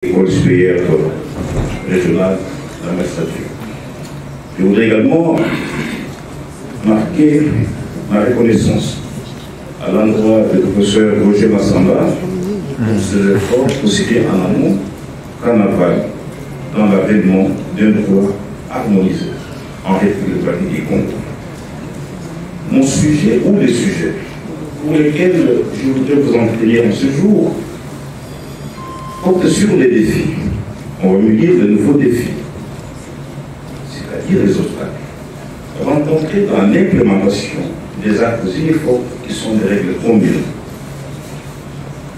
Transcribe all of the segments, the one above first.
École supérieure régionale de la magistrature. Je voudrais également marquer ma reconnaissance à l'endroit du professeur Roger Massamba pour ses efforts aussi bien en amont qu'en aval dans l'avènement d'un droit harmonisé en République et Congo. Mon sujet ou les sujets pour lesquels je voudrais vous entretenir en ce jour portent sur les défis. On va me dire de nouveaux défis, c'est-à-dire les obstacles rencontrés dans l'implémentation des actes uniformes qui sont des règles communes.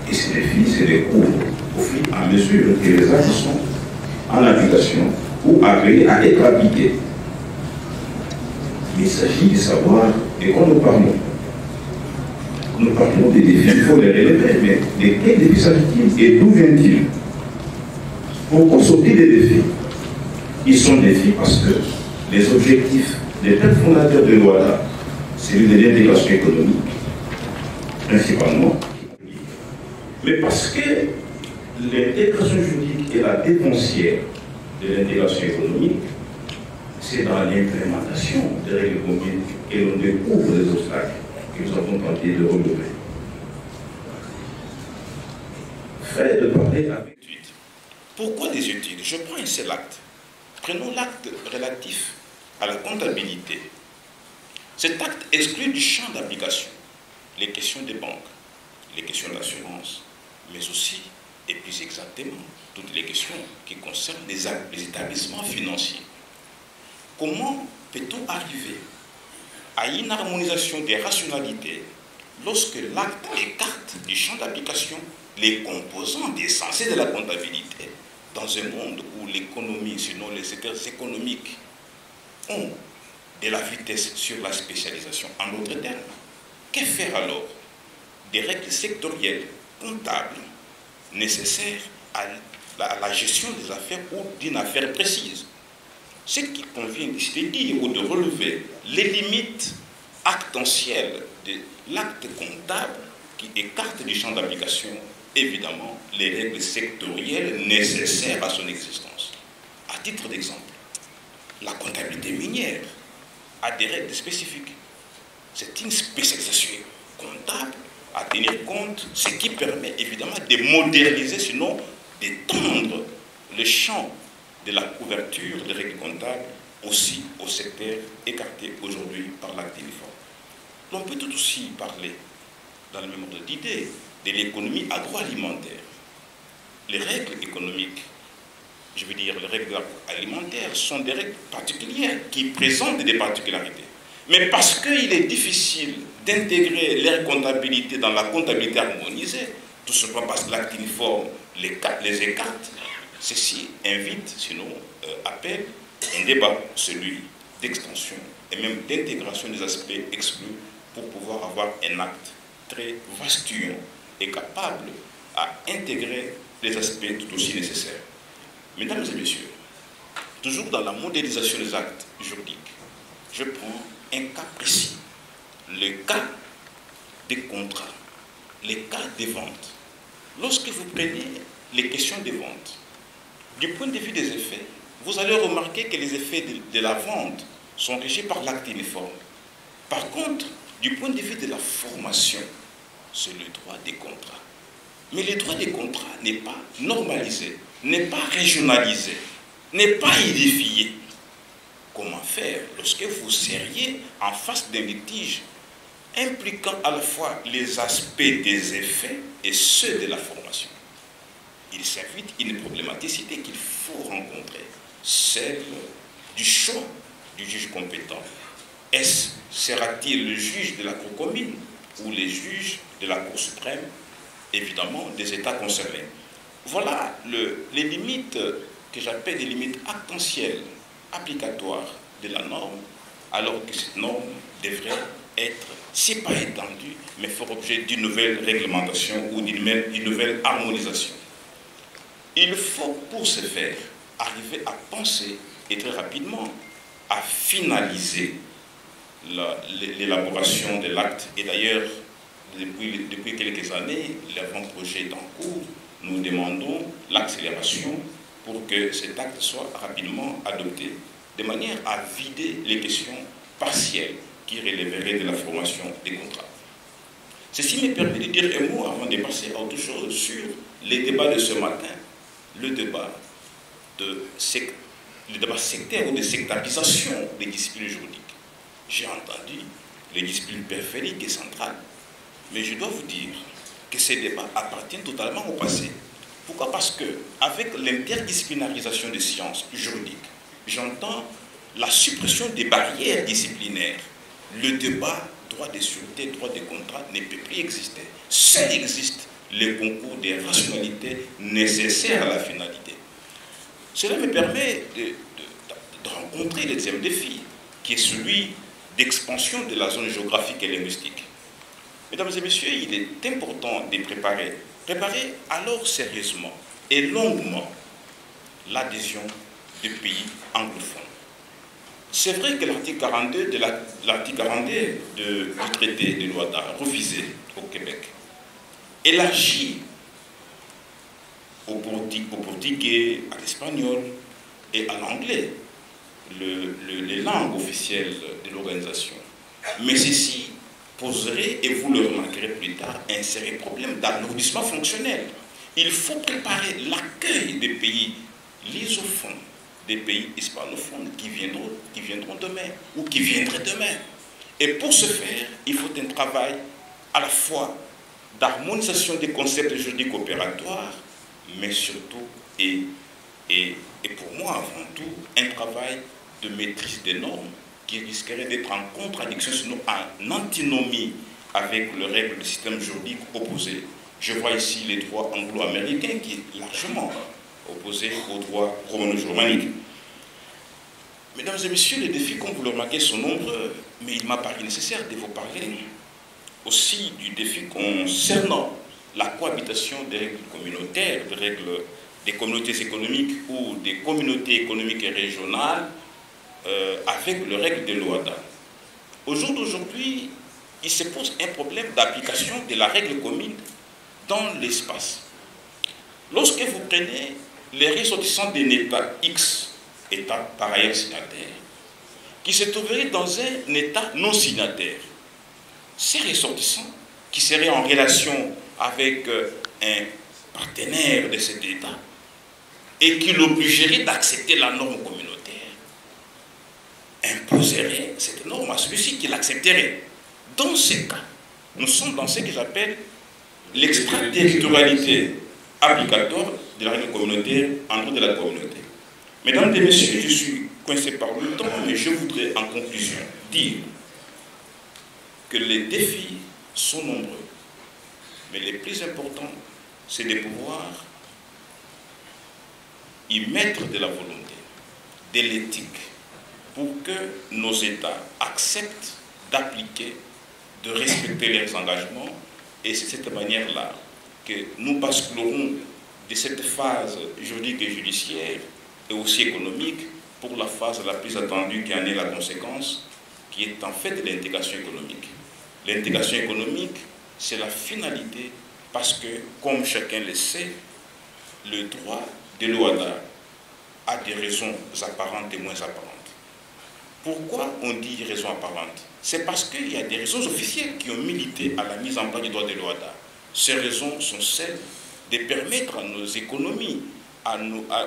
Et ces défis se découvrent au fur et à mesure que les actes sont en application ou appelés à être appliqués. Il s'agit de savoir de quoi nous parlons. Nous parlons des défis, il faut les relever, mais de quels défis s'agit-il et d'où viennent-ils? Pourquoi sont-ils des défis? Ils sont des défis parce que les objectifs des pères fondateurs de l'OADA, celui de l'intégration économique, principalement, mais parce que l'intégration juridique est la dépensière de l'intégration économique, c'est dans l'implémentation des règles communes que l'on découvre les obstacles que nous avons tenté de relever. Fait de parler avec... Pourquoi des études? Je prends un seul acte. Prenons l'acte relatif à la comptabilité. Cet acte exclut du champ d'application les questions des banques, les questions d'assurance, mais aussi, et plus exactement, toutes les questions qui concernent les établissements financiers. Comment peut-on arriver à une harmonisation des rationalités lorsque l'acte écarte du champ d'application les composants essentiels de la comptabilité dans un monde où l'économie, sinon les secteurs économiques, ont de la vitesse sur la spécialisation? En d'autres termes, que faire alors des règles sectorielles comptables nécessaires à la gestion des affaires ou d'une affaire précise? Ce qui convient de dire ou de relever les limites actentielles de l'acte comptable qui écarte du champ d'application, évidemment, les règles sectorielles nécessaires à son existence. À titre d'exemple, la comptabilité minière a des règles spécifiques. C'est une spécialisation comptable à tenir compte, ce qui permet évidemment de moderniser, sinon d'étendre le champ de la couverture des règles comptables aussi au secteur écarté aujourd'hui par l'acte uniforme. L'on peut tout aussi parler, dans le même ordre d'idée, de l'économie agroalimentaire. Les règles économiques, je veux dire les règles alimentaires, sont des règles particulières qui présentent des particularités. Mais parce qu'il est difficile d'intégrer leur comptabilité dans la comptabilité harmonisée, tout simplement parce que l'acte uniforme les écarte, ceci invite, sinon appelle un débat, celui d'extension et même d'intégration des aspects exclus pour pouvoir avoir un acte très vastueux et capable à intégrer les aspects tout aussi nécessaires. Mesdames et messieurs, toujours dans la modélisation des actes juridiques, je prends un cas précis, le cas des contrats, les cas des ventes. Lorsque vous prenez les questions des ventes, du point de vue des effets, vous allez remarquer que les effets de la vente sont régis par l'acte uniforme. Par contre, du point de vue de la formation, c'est le droit des contrats. Mais le droit des contrats n'est pas normalisé, n'est pas régionalisé, n'est pas édifié. Comment faire lorsque vous seriez en face d'un litige impliquant à la fois les aspects des effets et ceux de la formation? Il s'invite une problématicité qu'il faut rencontrer, celle du choix du juge compétent. Sera-t-il le juge de la Cour commune ou les juges de la Cour suprême, évidemment, des États concernés? Voilà les limites que j'appelle des limites actentielles, applicatoires de la norme, alors que cette norme devrait être, si pas étendue, mais faire objet d'une nouvelle réglementation ou d'une nouvelle harmonisation. Il faut, pour ce faire, arriver à penser, et très rapidement, à finaliser l'élaboration de l'acte. Et d'ailleurs, depuis quelques années, l'avant-projet est en cours nous demandons l'accélération pour que cet acte soit rapidement adopté, de manière à vider les questions partielles qui relèveraient de la formation des contrats. Ceci me permet de dire un mot avant de passer à autre chose sur les débats de ce matin, le débat sectaire ou de sectarisation des disciplines juridiques. J'ai entendu les disciplines périphériques et centrales, mais je dois vous dire que ces débats appartiennent totalement au passé. Pourquoi? Parce que, avec l'interdisciplinarisation des sciences juridiques, j'entends la suppression des barrières disciplinaires. Le débat droit des sûretés, droit des contrats ne peut plus exister. Seul existe le concours des rationalités nécessaires à la finalité. Cela me permet de rencontrer le deuxième défi, qui est celui d'expansion de la zone géographique et linguistique. Mesdames et messieurs, il est important de préparer alors sérieusement et longuement l'adhésion des pays anglophones. C'est vrai que l'article 42 du traité de Luanda, refusé au Québec, élargit au portugais, à l'espagnol et à l'anglais les langues officielles de l'organisation. Mais ceci poserait, et vous le remarquerez plus tard, un sérieux problème d'alourdissement fonctionnel. Il faut préparer l'accueil des pays lysophones, des pays hispanophones qui viendront demain ou qui viendraient demain. Et pour ce faire, il faut un travail à la fois d'harmonisation des concepts juridiques opératoires, mais surtout, et pour moi avant tout, un travail de maîtrise des normes qui risquerait d'être en contradiction, sinon en antinomie avec les règles du système juridique opposé. Je vois ici les droits anglo-américains qui est largement opposé aux droits romano-germaniques. Mesdames et messieurs, les défis, comme vous le remarquez, sont nombreux, mais il m'a paru nécessaire de vous parler aussi du défi concernant la cohabitation des règles communautaires, des règles des communautés économiques ou des communautés économiques et régionales avec les règles de l'OADA. Au jour d'aujourd'hui, il se pose un problème d'application de la règle commune dans l'espace. Lorsque vous prenez les ressortissants d'un État X, État par ailleurs signataire, qui se trouveraient dans un État non signataire, ces ressortissants qui seraient en relation avec un partenaire de cet État et qui l'obligerait d'accepter la norme communautaire, imposerait cette norme à celui-ci qui l'accepterait. Dans ces cas, nous sommes dans ce que j'appelle l'extraterritorialité applicatoire de la règle communautaire en dehors de la communauté. Mesdames et messieurs, je suis coincé par le temps, mais je voudrais en conclusion dire que les défis sont nombreux, mais les plus importants, c'est de pouvoir y mettre de la volonté, de l'éthique, pour que nos États acceptent d'appliquer, de respecter leurs engagements, et c'est de cette manière-là que nous basculerons de cette phase juridique et judiciaire et aussi économique pour la phase la plus attendue qui en est la conséquence, qui est en fait l'intégration économique. L'intégration économique, c'est la finalité parce que, comme chacun le sait, le droit de l'OADA a des raisons apparentes et moins apparentes. Pourquoi on dit raisons apparentes? C'est parce qu'il y a des raisons officielles qui ont milité à la mise en place du droit de l'OADA. Ces raisons sont celles de permettre à nos économies,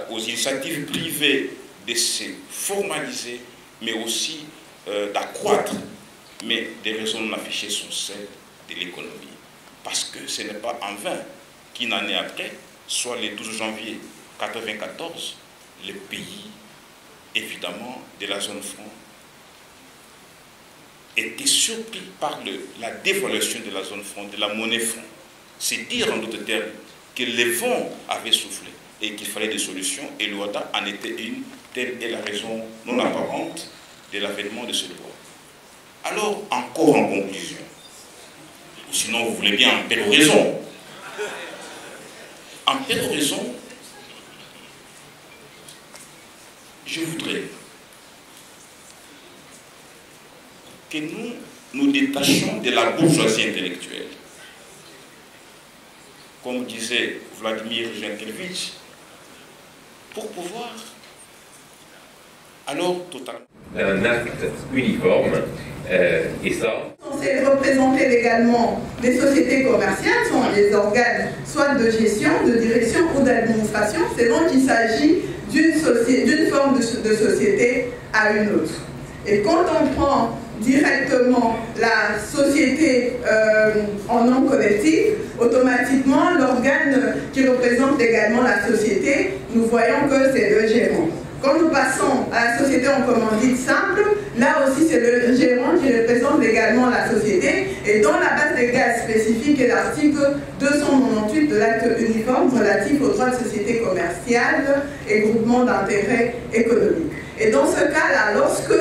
aux initiatives privées de se formaliser, mais aussi d'accroître. Mais des raisons non affichées sont celles de l'économie. Parce que ce n'est pas en vain qu'une année après, soit le 12 janvier 1994, le pays, évidemment, de la zone franc, était surpris par la dévaluation de la zone franc, de la monnaie franc. C'est dire en d'autres termes que les vents avaient soufflé et qu'il fallait des solutions, et l'OADA en était une. Telle est la raison non apparente de l'avènement de ce droit. Alors, encore en conclusion, sinon vous voulez bien en péroraison. En péroraison, je voudrais que nous nous détachions de la bourgeoisie intellectuelle. Comme disait Vladimir Jankélévitch, pour pouvoir alors totalement... Un acte uniforme, et ça... Censés représenter légalement les sociétés commerciales sont les organes soit de gestion, de direction ou d'administration, selon qu'il s'agit d'une forme de société à une autre. Et quand on prend directement la société en nom collectif, automatiquement l'organe qui représente également la société, nous voyons que c'est le gérant. Quand nous passons à la société en commandite simple, là aussi c'est le gérant qui représente également la société. Et dans la base légale spécifique est l'article 298 de l'acte uniforme relatif aux droits de société commerciale et groupement d'intérêt économique. Et dans ce cas-là, lorsque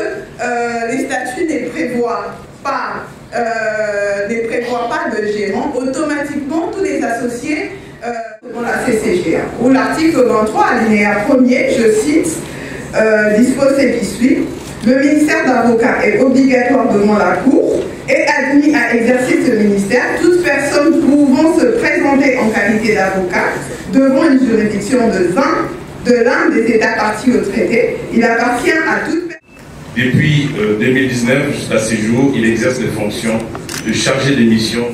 les statuts ne prévoient pas de gérant, automatiquement tous les associés dans la CCGA. Ou l'article 23, alinéa 1er, je cite, dispose ce qui suit. Le ministère d'avocat est obligatoire devant la Cour et admis à exercer ce ministère toute personne pouvant se présenter en qualité d'avocat devant une juridiction de l'un des États partis au traité. Il appartient à toute personne. Depuis 2019 jusqu'à ce jour, il exerce les fonctions de chargé de mission.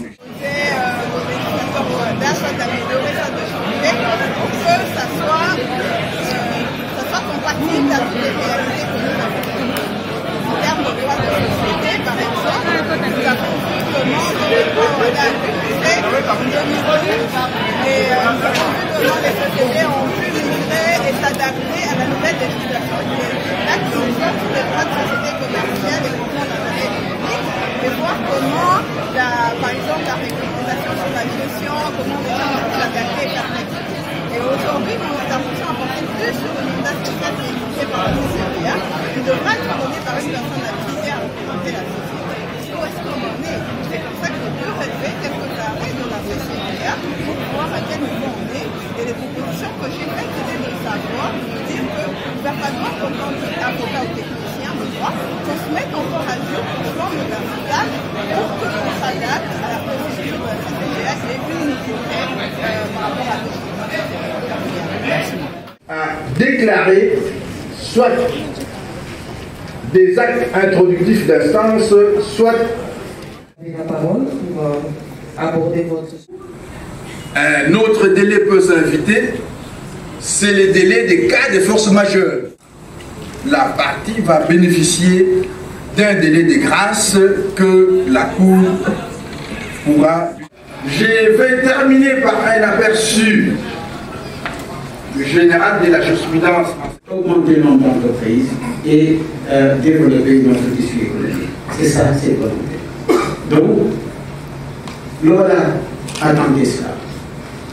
Les sociétés ont pu migrer et s'adapter à la nouvelle législation qui est là, qui englobe tous les droits de société commerciale et groupements d'intérêt économique, et voir comment, par exemple, la réglementation sur la gestion, comment les gens ont pu s'adapter et permettre. Et aujourd'hui, mon intervention a porté plus sur le mandat spécial qui est édité par la CCGA, qui devra être donné par une personne habilitée à représenter la société. Où est-ce qu'on en est? C'est pour ça que je peux relever quelques arrêts de la CCGA pour voir à quel niveau on est. Et les propositions que j'ai faites, c'était de savoir, de dire qu'il va falloir qu'en tant qu'avocat ou technicien de droit, qu'on se mette encore à jour pour forme verticale pour qu'on s'adapte à la procédure de la CCGA qui est unifiée par rapport à d'autres. À déclarer soit des actes introductifs d'instance, soit... La parole pour aborder votre... Un autre délai peut s'inviter, c'est le délai des cas de force majeure. La partie va bénéficier d'un délai de grâce que la Cour pourra... Je vais terminer par un aperçu général de la jurisprudence. Augmenter le nombre d'entreprises et développer notre tissu économique. C'est ça, c'est volonté. Donc, l'OLA attendait cela.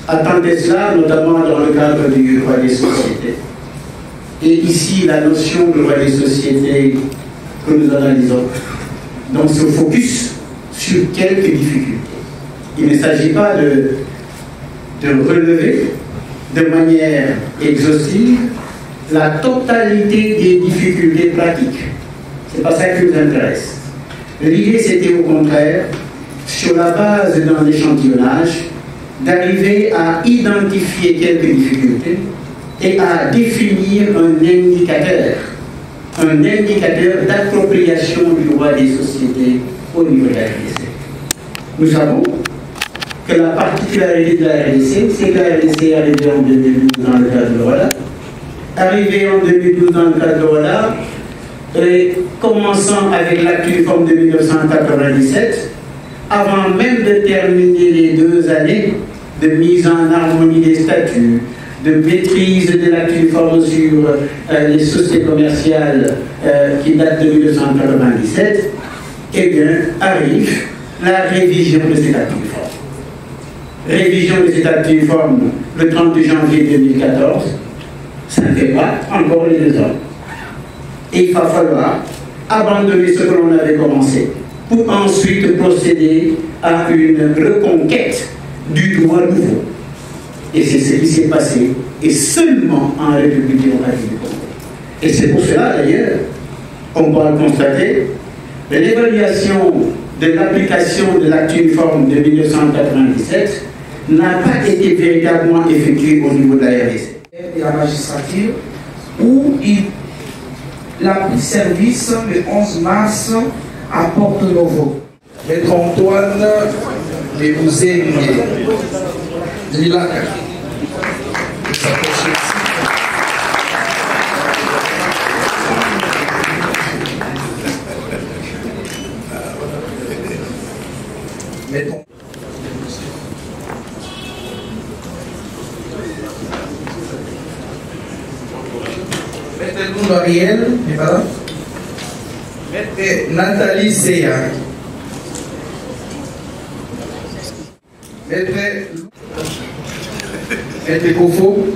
Attendait cela, notamment dans le cadre du droit des sociétés. Et ici, la notion de droit des sociétés que nous analysons, donc se focus sur quelques difficultés. Il ne s'agit pas de relever de manière exhaustive la totalité des difficultés pratiques. C'est pas ça qui nous intéresse. L'idée, c'était au contraire, sur la base d'un échantillonnage, d'arriver à identifier quelques difficultés et à définir un indicateur d'appropriation du droit des sociétés au niveau de la RDC. Nous savons que la particularité de la RDC, c'est que la RDC est arrivée en 2012 dans le cadre de l'OLA. Arrivée en 2012 dans le cadre de l'OLA, commençant avec l'acte uniforme de 1997, avant même de terminer les 2 années de mise en harmonie des statuts, de maîtrise de l'acte uniforme sur les sociétés commerciales qui datent de 1997, eh bien, arrive la révision de cet acte uniforme. Révision de cet acte uniforme le 30 janvier 2014, ça ne fait pas encore les 2 ans. Et il va falloir abandonner ce que l'on avait commencé pour ensuite procéder à une reconquête du droit nouveau. Et c'est ce qui s'est passé, et seulement en République démocratique du Congo. Et c'est pour cela, d'ailleurs, on pourra constater l'évaluation de l'application de l'acte uniforme de 1997 n'a pas été véritablement effectué au niveau de la RDC. Et la magistrature, où il a pris service le 11 mars à Porto Novo. Maître Antoine Ebuzenge Milaka. Maître Goundou Ariel, Maître Nathalie Seya, Maître Kofo,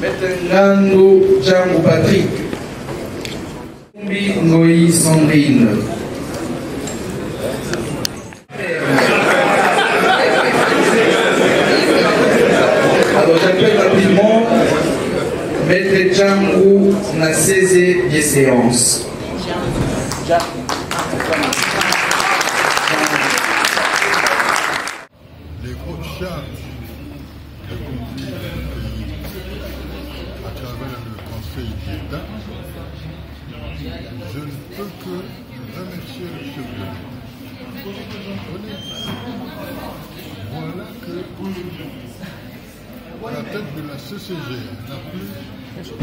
Maître Nando Djamou Patrick, Mbi Ngoï Sandrine. Alors j'appelle rapidement Maître Djamou na 16e des séances. Les grosses charges de conduire le pays à travers le Conseil d'État, je ne peux que remercier le chef de l'État. Voilà que la tête de la CCG n'a plus haute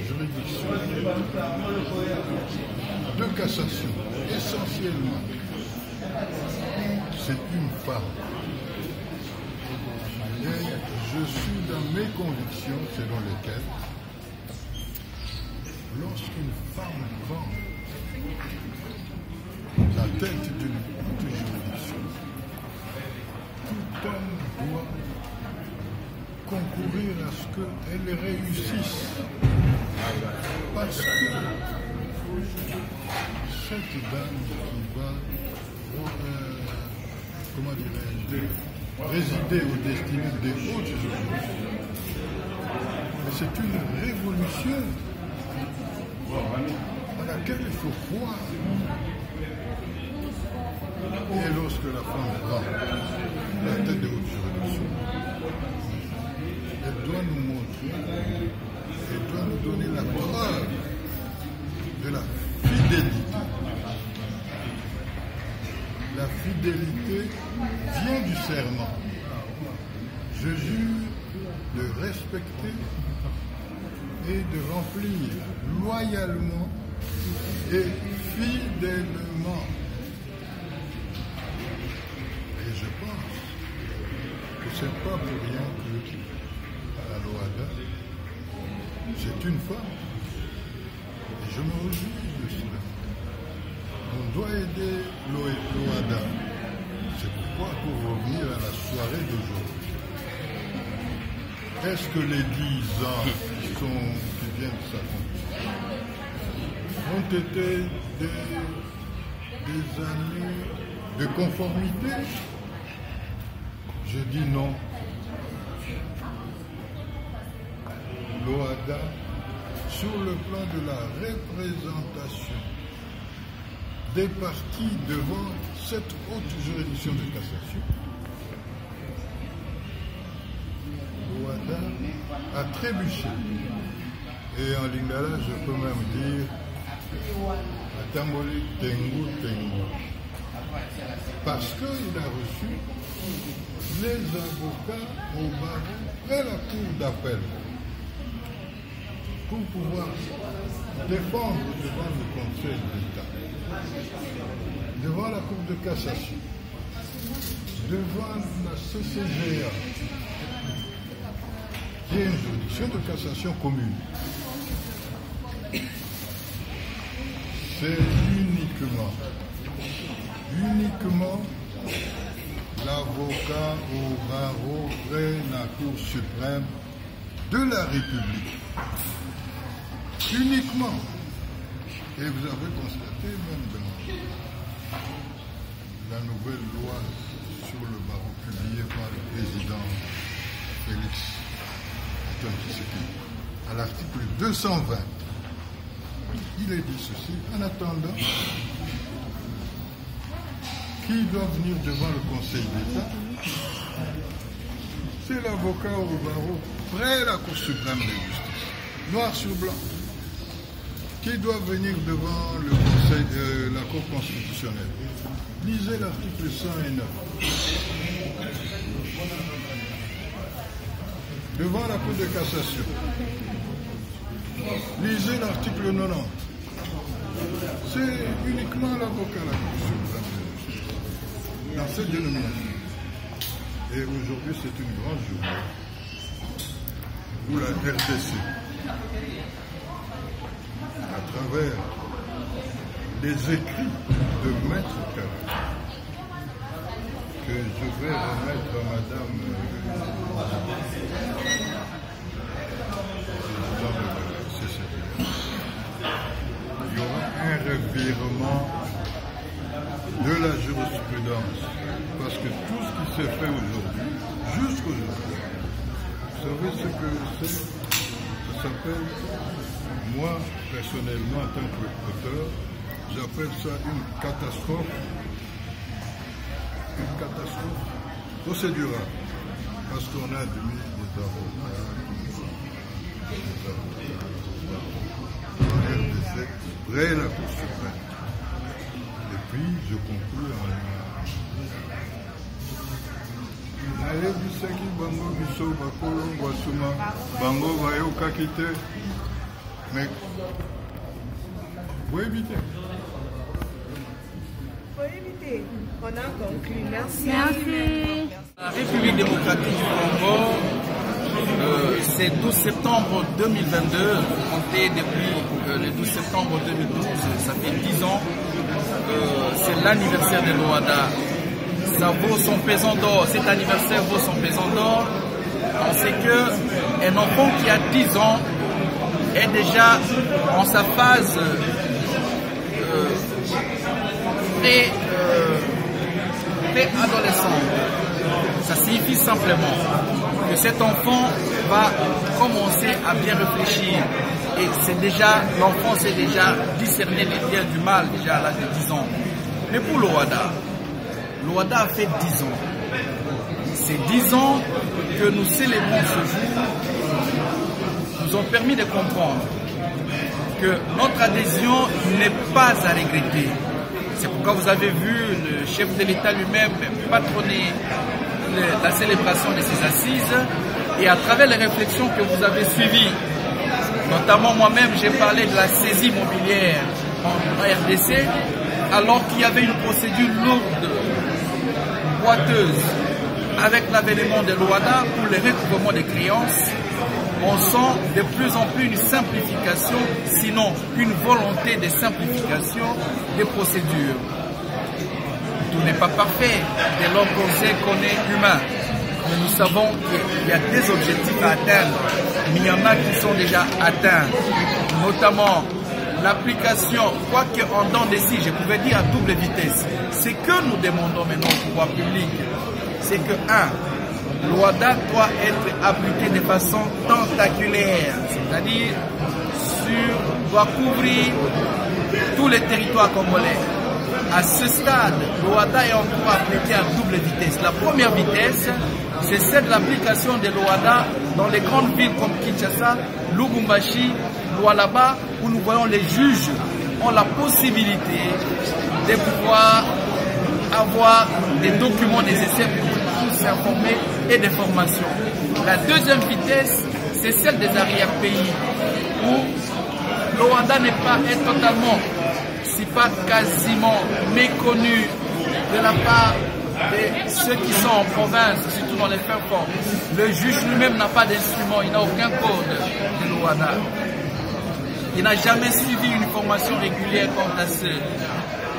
juridiction de cassation, essentiellement. C'est une femme. Et je suis dans mes convictions selon lesquelles lorsqu'une femme prend la tête d'une haute juridiction, tout homme doit concourir à ce qu'elle réussisse. Parce que cette dame qui va, comment dirais-je, résider aux destinées des hautes juridictions, c'est une révolution à laquelle il faut croire. Et lorsque la femme prend la tête des hautes juridictions, elle doit nous montrer, elle doit nous donner la preuve de la fidélité. La fidélité vient du serment. Je jure de respecter et de remplir loyalement et fidèlement. Et je pense que c'est pas pour rien que à l'OADA, c'est une femme. Et je me réjouis de cela. On doit aider l'OADA. C'est pourquoi, pour revenir à la soirée d'aujourd'hui, est-ce que les 10 ans qui viennent de s'accomplir ont été des années de conformité? Je dis non. L'OADA, sur le plan de la représentation des parties devant cette haute juridiction de cassation, l'OADA a trébuché. Et en lingala, je peux même dire Atamboli Tengu Tengu. Parce qu'il a reçu les avocats au barreau et la cour d'appel pour pouvoir défendre devant le Conseil d'État, devant la Cour de cassation, devant la CCGA, qui est une juridiction de cassation commune. C'est uniquement l'avocat au barreau près la Cour suprême de la République. Uniquement. Et vous avez constaté même dans la nouvelle loi sur le barreau publiée par le président Félix Antoine Tshisekedi, à l'article 220, il est dit ceci: en attendant, qui doit venir devant le Conseil d'État C'est l'avocat au barreau, près la Cour suprême de justice, noir sur blanc, qui doit venir devant le Conseil de la Cour constitutionnelle. Lisez l'article 109. Devant la Cour de cassation. Lisez l'article 90. C'est uniquement l'avocat à la Cour suprême de justice dans cette dénomination. Et aujourd'hui, c'est une grande journée où la RDC, à travers les écrits de Maître Kara, que je vais remettre à Madame il y aura un revirement de la jurisprudence, parce que tout ce qui s'est fait aujourd'hui, jusqu'aujourd'hui, vous savez ce que c'est? Ça s'appelle, moi personnellement en tant qu'auteur, j'appelle ça une catastrophe procédurale, parce qu'on a admis des avocats, RDC, près la Cour suprême. Et puis, je conclue en mais faut éviter. On a conclu. Merci. La République démocratique du Congo, c'est 12 septembre 2022, compté depuis le 12 septembre 2012, ça fait 10 ans. C'est l'anniversaire de l'OHADA. Ça vaut son pesant d'or, cet anniversaire vaut son pesant d'or. On sait qu'un enfant qui a 10 ans est déjà en sa phase pré-adolescente. Ça signifie simplement que cet enfant va commencer à bien réfléchir. Et c'est déjà, l'enfant sait déjà discerner les biens du mal déjà à l'âge de 10 ans. Mais pour l'OHADA a fait 10 ans. Ces 10 ans que nous célébrons ce jour nous ont permis de comprendre que notre adhésion n'est pas à regretter. C'est pourquoi vous avez vu le chef de l'État lui-même patronner la célébration de ces assises, et à travers les réflexions que vous avez suivies, notamment moi-même j'ai parlé de la saisie immobilière en RDC, alors qu'il y avait une procédure lourde, boiteuse, avec l'avènement de l'OHADA pour le recouvrement des créances. On sent de plus en plus une simplification, sinon une volonté de simplification des procédures. Tout n'est pas parfait dès lors qu'on sait qu'on est humain. Mais nous savons qu'il y a des objectifs à atteindre, mais il y en a qui sont déjà atteints, notamment l'application, quoique en dents de scie, je pouvais dire à double vitesse. Ce que nous demandons maintenant au pouvoir public, c'est que, l'OHADA doit être appliqué de façon tentaculaire, c'est-à-dire doit couvrir tous les territoires congolais. À ce stade, l'OHADA est encore appliqué à double vitesse. La première vitesse, c'est celle de l'application de l'OHADA dans les grandes villes comme Kinshasa, Lubumbashi, Lualaba, où nous voyons les juges ont la possibilité de pouvoir avoir des documents nécessaires pour s'informer et des formations. La deuxième vitesse, c'est celle des arrière-pays, où l'OHADA n'est pas totalement, si pas quasiment méconnu de la part de ceux qui sont en province, surtout dans les fins fonds. Le juge lui-même n'a pas d'instrument, il n'a aucun code de l'OHADA. Il n'a jamais suivi une formation régulière quant à ce.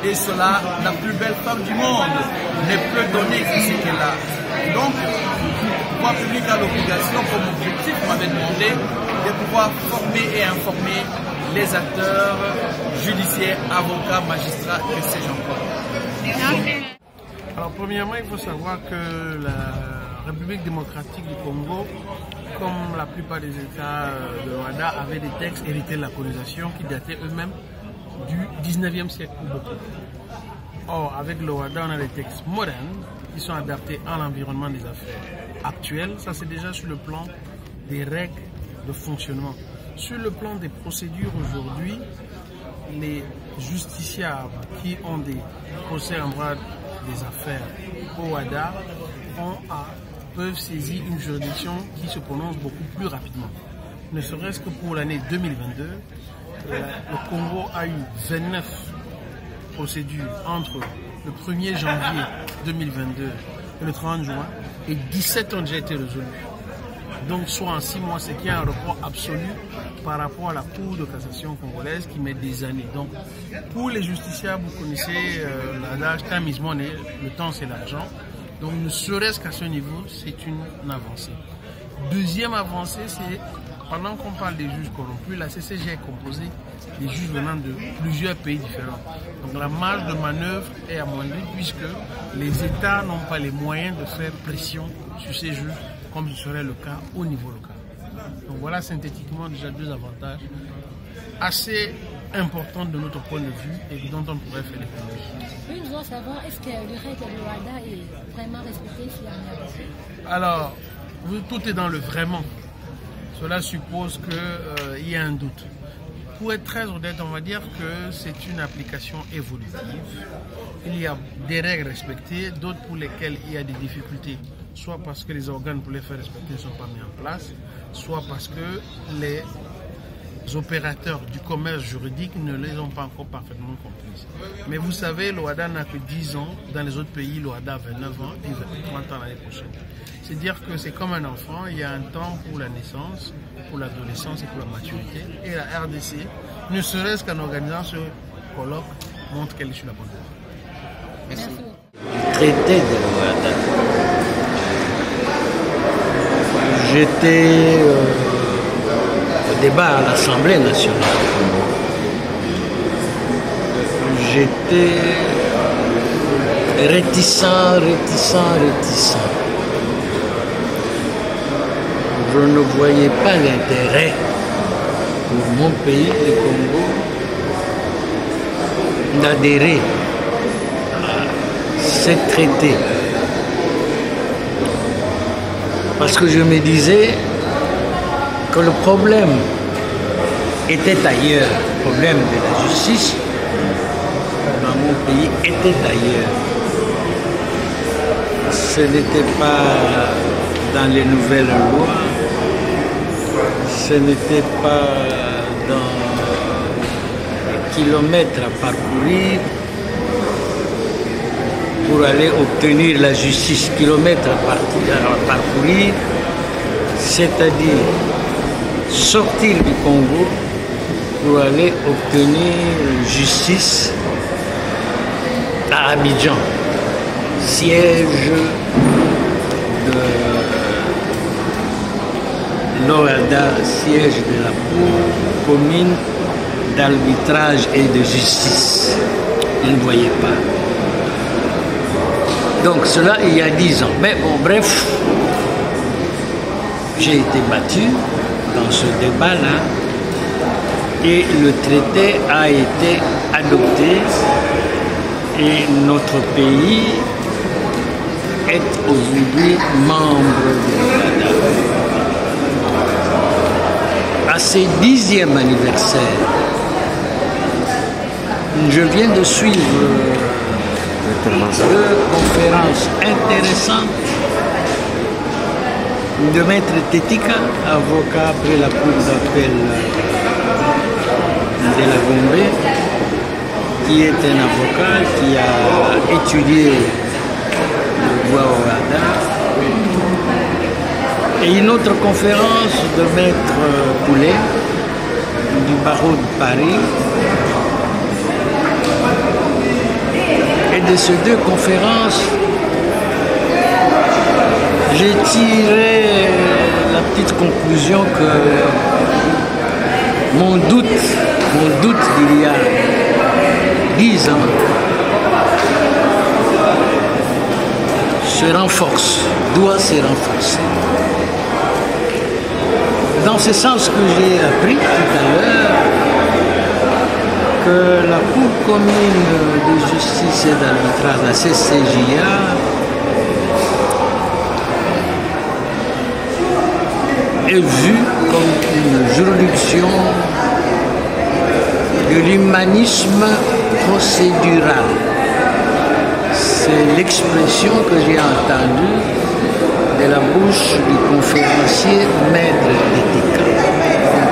Et cela, la plus belle femme du monde ne peut donner ce qu'elle a. Donc, le pouvoir public a l'obligation, comme objectif, m'avait demandé, de pouvoir former et informer les acteurs judiciaires, avocats, magistrats, et ces gens. Alors, premièrement, il faut savoir que la République démocratique du Congo, comme la plupart des États de l'OHADA, avait des textes hérités de la colonisation qui dataient eux-mêmes du 19e siècle pour beaucoup. Or, avec l'OHADA, on a des textes modernes qui sont adaptés à l'environnement des affaires. actuelle, ça c'est déjà sur le plan des règles de fonctionnement. Sur le plan des procédures aujourd'hui, les justiciables qui ont des procès en droit des affaires au WADA peuvent saisir une juridiction qui se prononce beaucoup plus rapidement. Ne serait-ce que pour l'année 2022, le Congo a eu 29 procédures entre le 1er janvier 2022 et le 30 juin et 17 ont déjà été résolues. Donc soit en 6 mois, c'est qu'il y a un report absolu par rapport à la Cour de cassation congolaise qui met des années. Donc pour les justiciables, vous connaissez l'adage time is money, le temps c'est l'argent. Donc ne serait-ce qu'à ce niveau, c'est une avancée. Deuxième avancée, c'est pendant qu'on parle des juges corrompus, la CCG est composée des juges venant de plusieurs pays différents. Donc la marge de manœuvre est amoindrie puisque les États n'ont pas les moyens de faire pression sur ces juges comme ce serait le cas au niveau local. Donc voilà synthétiquement déjà 2 avantages assez importants de notre point de vue et dont on pourrait faire des commentaires. Oui, je dois savoir, est-ce que le règle de WADA est vraiment respecté s'il y a un avancée? Alors, tout est dans le vraiment. Cela suppose qu'il y a un doute. Pour être très honnête, on va dire que c'est une application évolutive. Il y a des règles respectées, d'autres pour lesquelles il y a des difficultés, soit parce que les organes pour les faire respecter ne sont pas mis en place, soit parce que les opérateurs du commerce juridique ne les ont pas encore parfaitement comprises. Mais vous savez, l'OADA n'a que 10 ans, dans les autres pays, l'OADA a 29 ans et 30 ans l'année prochaine. C'est dire que c'est comme un enfant, il y a un temps pour la naissance, pour l'adolescence et pour la maturité. Et la RDC, ne serait-ce qu'en organisant ce colloque, montre qu'elle est sur la bonne voie. Merci. Le traité de l'OADA. J'étais au débat à l'Assemblée nationale. J'étais réticent. Je ne voyais pas l'intérêt pour mon pays, le Congo, d'adhérer à ce traité. Parce que je me disais que le problème était ailleurs. Le problème de la justice dans mon pays était ailleurs. Ce n'était pas dans les nouvelles lois, ce n'était pas dans les kilomètres à parcourir pour aller obtenir la justice, kilomètres à parcourir, c'est-à-dire sortir du Congo pour aller obtenir justice à Abidjan, siège de l'OADA, siège de la Cour commune d'arbitrage et de justice. Ils ne voyaient pas. Donc cela il y a 10 ans. Mais bon, bref, j'ai été battu dans ce débat-là et le traité a été adopté et notre pays est aujourd'hui membre de l'OADA. À ses 10e anniversaire, je viens de suivre 2 conférences intéressantes de Maître Tetika, avocat après la cour d'appel de la Gombe, qui est un avocat qui a étudié le droit au WADA, et une autre conférence de Maître Poulet du barreau de Paris. Et de ces 2 conférences, j'ai tiré la petite conclusion que mon doute d'il y a 10 ans se renforce, doit se renforcer. Dans ce sens que j'ai appris tout à l'heure que la Cour commune de justice et d'arbitrage, la CCJA, est vu comme une juridiction de l'humanisme procédural. C'est l'expression que j'ai entendue de la bouche du conférencier maître Tetika.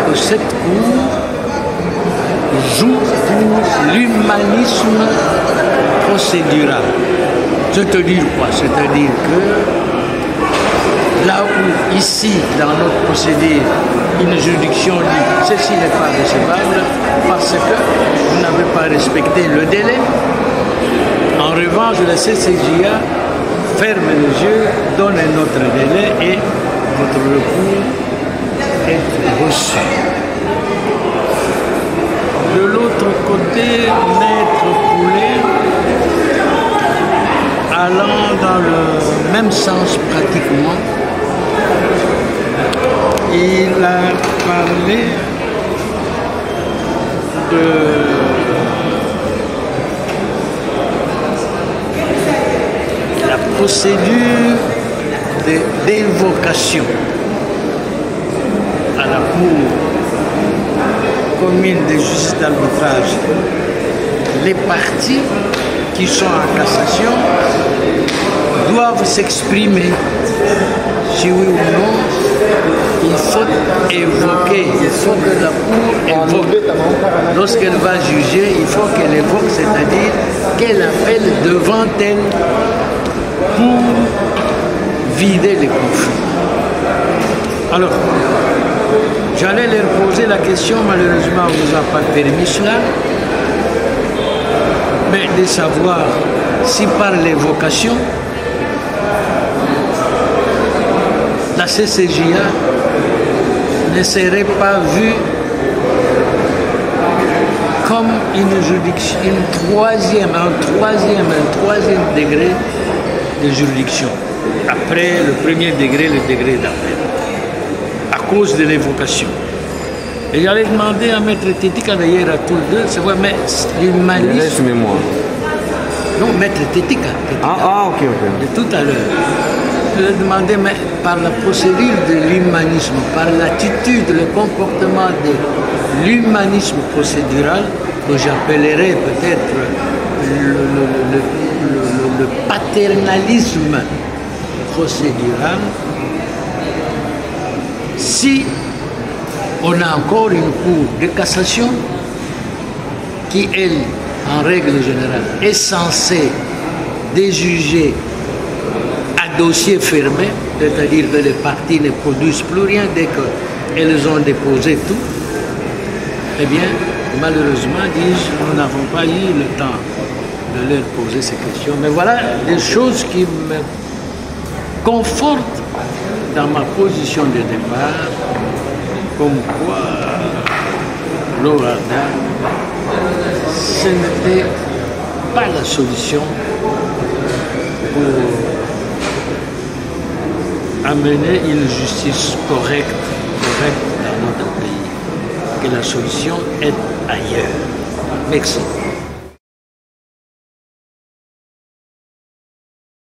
Donc cette cour joue pour l'humanisme procédural. C'est-à-dire quoi? C'est-à-dire que là où, ici, dans notre procédé, une juridiction dit ceci n'est pas recevable parce que vous n'avez pas respecté le délai, en revanche, la CCJA ferme les yeux, donne un autre délai et votre recours est reçu. De l'autre côté, Maître Poulet, allant dans le même sens pratiquement, il a parlé de la procédure d'évocation à la Cour commune de justice d'arbitrage. Les parties qui sont en cassation doivent s'exprimer. Si oui ou non, il faut évoquer, il faut que la Cour évoque. Lorsqu'elle va juger, il faut qu'elle évoque, c'est-à-dire qu'elle appelle devant elle pour vider les conflits. Alors, j'allais leur poser la question, malheureusement on ne nous a pas permis cela, mais de savoir si par l'évocation, la CCJA ne serait pas vue comme une juridiction, un troisième degré de juridiction, après le premier degré, le degré d'appel, à cause de l'évocation. Et j'allais demander à Maître Tetika, d'ailleurs à tous les deux, c'est vrai, mais l'humanisme... Non, Maître Tetika. Ok. De tout à l'heure. Je lui ai demandé, mais par la procédure de l'humanisme, par l'attitude, le comportement de l'humanisme procédural, que j'appellerais peut-être le paternalisme procédural, si on a encore une cour de cassation qui, elle, en règle générale, est censée déjuger à dossier fermé, c'est-à-dire que les parties ne produisent plus rien dès qu'elles ont déposé tout, eh bien, malheureusement, dis-je, nous n'avons pas eu le temps de leur poser ces questions. Mais voilà des choses qui me confortent dans ma position de départ, comme quoi l'ORADA, ce n'était pas la solution pour amener une justice correcte dans notre pays. Que la solution est ailleurs. Merci.